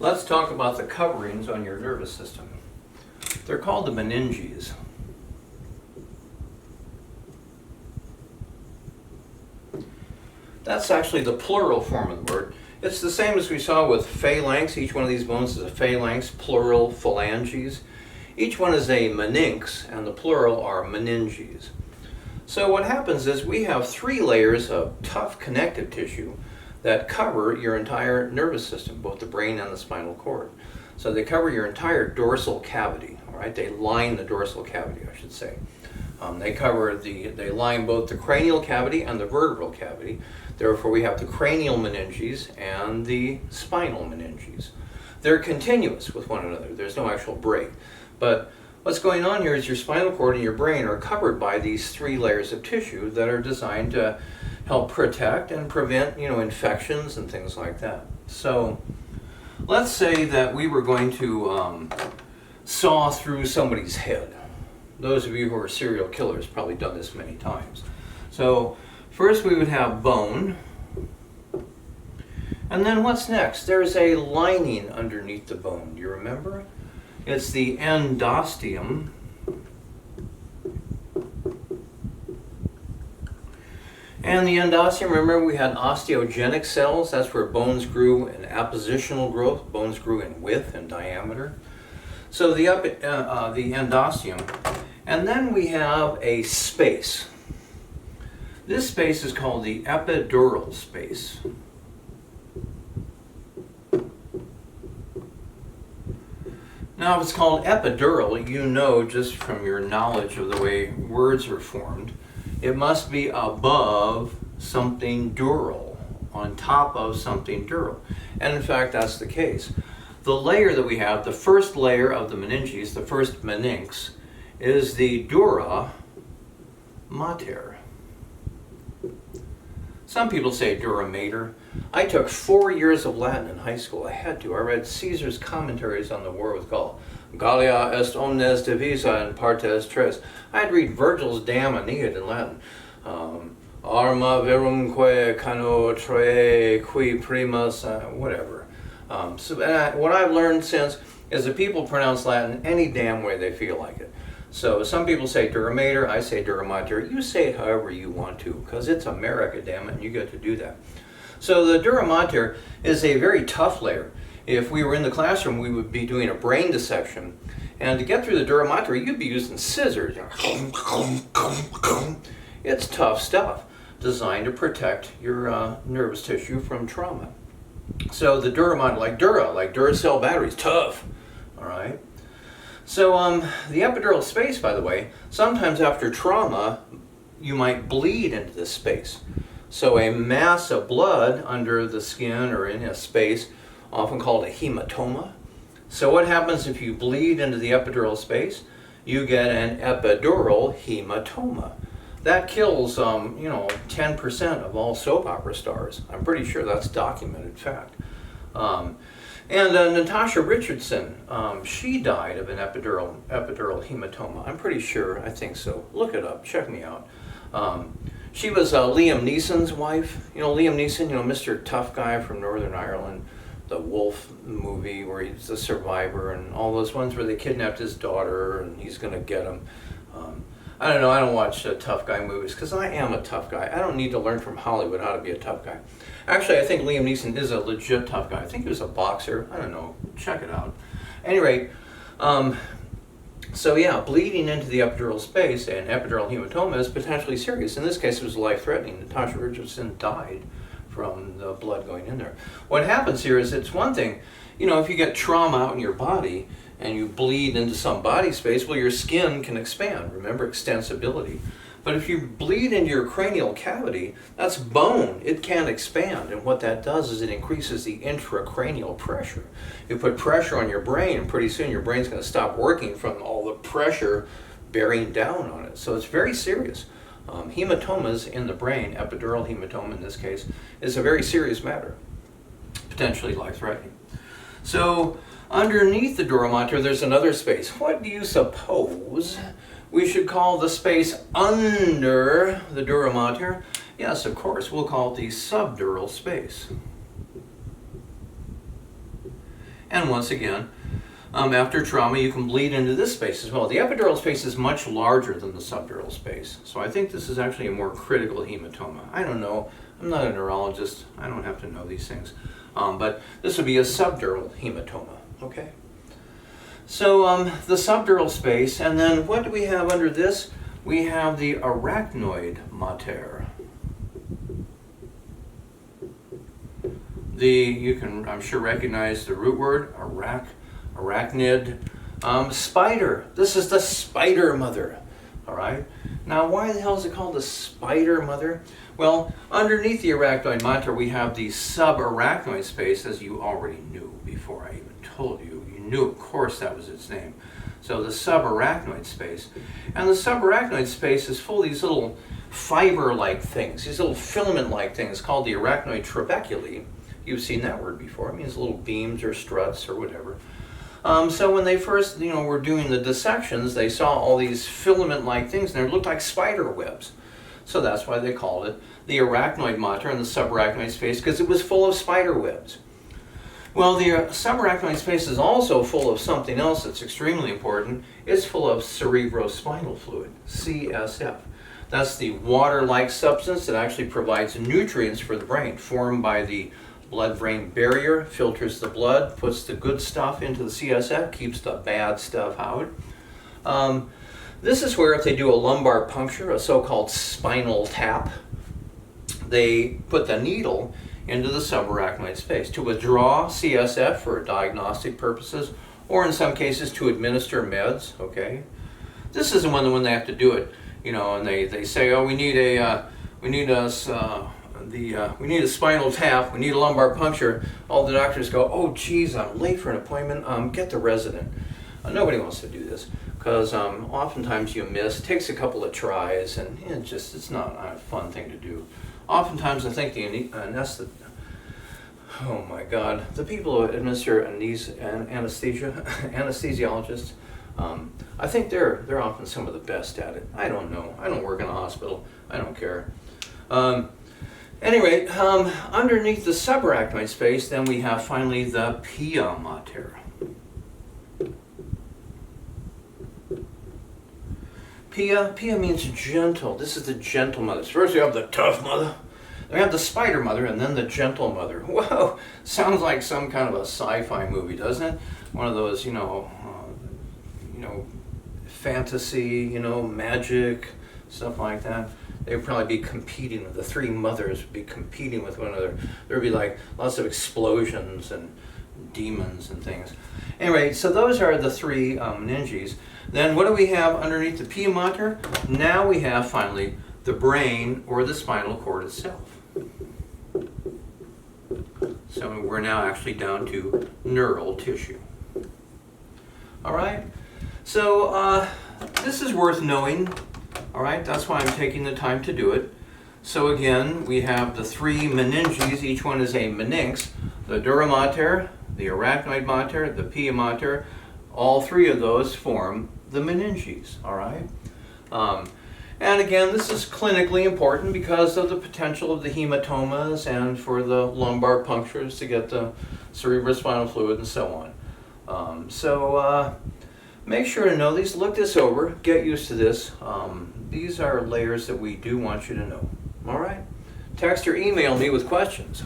Let's talk about the coverings on your nervous system. They're called the meninges. That's actually the plural form of the word. It's the same as we saw with phalanx. Each one of these bones is a phalanx, plural phalanges. Each one is a meninx, and the plural are meninges. So what happens is we have 3 layers of tough connective tissue that cover your entire nervous system, both the brain and the spinal cord. So they cover your entire dorsal cavity, all right? They line the dorsal cavity, I should say. They line both the cranial cavity and the vertebral cavity. Therefore, we have the cranial meninges and the spinal meninges. They're continuous with one another. There's no actual break. But what's going on here is your spinal cord and your brain are covered by these 3 layers of tissue that are designed to help protect and prevent, infections and things like that. So let's say that we were going to saw through somebody's head. Those of you who are serial killers probably done this many times. So first we would have bone. And then what's next? There's a lining underneath the bone. Do you remember? It's the endosteum. And the endosteum, remember we had osteogenic cells. That's where bones grew in appositional growth. Bones grew in width and diameter. So the endosteum. And then we have a space. This space is called the epidural space. Now, if it's called epidural, you know just from your knowledge of the way words are formed, it must be above something dural, on top of something dural. And in fact, that's the case. The layer that we have, the first layer of the meninges, the first meninx, is the dura mater. Some people say dura mater. I took 4 years of Latin in high school. I had to. I read Caesar's commentaries on the war with Gaul. Gallia est omnes divisa in partes tres. I had to read Virgil's damn Aeneid in Latin. Arma virumque cano tre qui primus, whatever. What I've learned since is that people pronounce Latin any damn way they feel like it. So some people say dura mater, I say dura mater. You say it however you want to, because it's America, damn it, and you get to do that. So the dura mater is a very tough layer. If we were in the classroom, we would be doing a brain dissection. And to get through the dura mater, you'd be using scissors. It's tough stuff, designed to protect your nervous tissue from trauma. So the dura mater, like Duracell batteries, tough, all right? So the epidural space, by the way, sometimes after trauma, you might bleed into this space. So a mass of blood under the skin or in a space, often called a hematoma. So what happens if you bleed into the epidural space? You get an epidural hematoma. That kills, 10% of all soap opera stars. I'm pretty sure that's documented fact. And Natasha Richardson, she died of an epidural hematoma. I'm pretty sure, I think so. Look it up, check me out. She was Liam Neeson's wife. Liam Neeson, Mr. Tough Guy from Northern Ireland, the Wolf movie where he's the survivor, and all those ones where they kidnapped his daughter and he's going to get him. I don't know, I don't watch tough guy movies because I am a tough guy. I don't need to learn from Hollywood how to be a tough guy. Actually, I think Liam Neeson is a legit tough guy. I think he was a boxer. I don't know. Check it out. At any rate, so yeah, bleeding into the epidural space and epidural hematoma is potentially serious. In this case, it was life-threatening. Natasha Richardson died from the blood going in there. What happens here is it's one thing, if you get trauma out in your body and you bleed into some body space, well, your skin can expand. Remember extensibility. But if you bleed into your cranial cavity, that's bone. It can't expand. And what that does is it increases the intracranial pressure. You put pressure on your brain, and pretty soon your brain's going to stop working from all the pressure bearing down on it. So it's very serious. Hematomas in the brain, epidural hematoma in this case, is a very serious matter, potentially life-threatening. So underneath the dura mater, there's another space. What do you suppose we should call the space under the dura mater? Yes, of course, we'll call it the subdural space. And once again, after trauma, you can bleed into this space as well. The epidural space is much larger than the subdural space, so I think this is actually a more critical hematoma. I don't know. I'm not a neurologist. I don't have to know these things. But this would be a subdural hematoma, okay? So the subdural space, and then what do we have under this? We have the arachnoid mater. You can, I'm sure, recognize the root word, arachnid, spider. This is the spider mother, all right? Now, why the hell is it called the spider mother? Well, underneath the arachnoid mater, we have the subarachnoid space, as you already knew before I even told you. You knew, of course, that was its name. So the subarachnoid space. And the subarachnoid space is full of these little fiber-like things, these little filament-like things called the arachnoid trabeculae. You've seen that word before. It means little beams or struts or whatever. So when they first, were doing the dissections, they saw all these filament-like things, and they looked like spider webs. So that's why they called it the arachnoid mater and the subarachnoid space, because it was full of spider webs. Well, the subarachnoid space is also full of something else that's extremely important. It's full of cerebrospinal fluid, CSF. That's the water-like substance that actually provides nutrients for the brain, formed by the blood-brain barrier, filters the blood, puts the good stuff into the CSF, keeps the bad stuff out. This is where if they do a lumbar puncture, a so-called spinal tap, they put the needle into the subarachnoid space to withdraw CSF for diagnostic purposes, or in some cases to administer meds, okay? This isn't when they have to do it, and they say, oh, we need a spinal tap, we need a lumbar puncture. All the doctors go, oh geez, I'm late for an appointment, get the resident. Nobody wants to do this, because oftentimes you miss. It takes a couple of tries, and it's not a fun thing to do. Oftentimes I think the oh my God, the people who administer anesthesia, anesthesiologists, I think they're often some of the best at it. I don't know. I don't work in a hospital. I don't care. Anyway, underneath the subarachnoid space, then we have finally the pia mater. Pia means gentle. This is the gentle mother. First we have the tough mother, then we have the spider mother, and then the gentle mother. Whoa, sounds like some kind of a sci-fi movie, doesn't it? One of those, fantasy, magic, stuff like that. They would probably be competing. The three mothers would be competing with one another. There would be like lots of explosions and demons and things. Anyway, so those are the three meninges. Then what do we have underneath the pia mater? Now we have finally the brain or the spinal cord itself. So we're now actually down to neural tissue. All right, so this is worth knowing. All right, that's why I'm taking the time to do it. So again, we have the three meninges. Each one is a meninx. The dura mater, the arachnoid mater, the pia mater. All three of those form the meninges. All right. And again, this is clinically important because of the potential of the hematomas and for the lumbar punctures to get the cerebrospinal fluid and so on. Make sure to know these. Look this over. Get used to this. These are layers that we do want you to know. All right? Text or email me with questions.